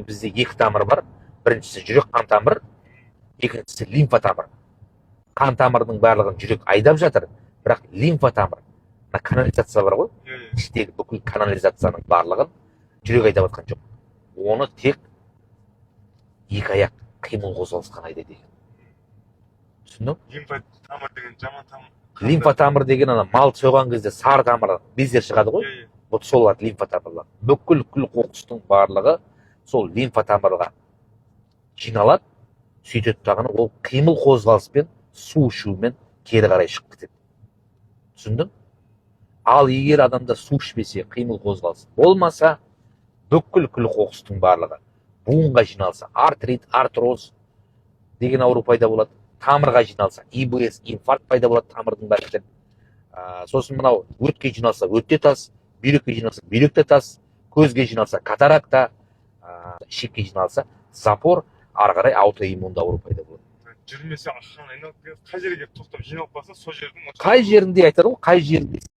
Bizde екі тамыр бар. Біріншісі жүрек қан тамыр, екіншісі лимфа тамыр. Қан тамырының барлығын жүрек айдап жатыр, бірақ лимфа тамыр, канализация бар ғой, іштегі бүкіл канализацияның барлығын жүрек айдап жатқан жоқ. Оны тек екі аяқ қимыл қозғалыс қана айдайды екен. Түсіндің? Лимфа тамыр деген жаман тамыр. Лимфа тамыр деген ана мал сойған кезде сары тамыр бездер шығады ғой. Вот солар лимфа тамырлар. Бүкіл күл қоқыстың барлығы сол лимфа тамырға жиналады, сөйтеді дағыны ол қимыл қозғалыспен, су ішумен кері қарай шығып кетеді. Түсіндің? Ал егер адамда су ішпесе, қимыл қозғалыс болмаса, бүкіл күл қоқыстың барлығы буынға жиналса, артрит, артроз деген ауру пайда болады. Тамырға жиналса, ИБС, инфаркт пайда болады тамырдың бәрінен. Сосын мынау өтке жиналса, өтте тас, бүйрекке жиналса, бүйректе тас, көзге жиналса, катаракта, ішекке жиналса, запор, ары қарай аутоиммунды ауру пайда болады. Жүрмесе аққан айналып қай жерге тоқтап жиналып қалса, сол жердің... Қай жерінде айтады ғой, қай жерінде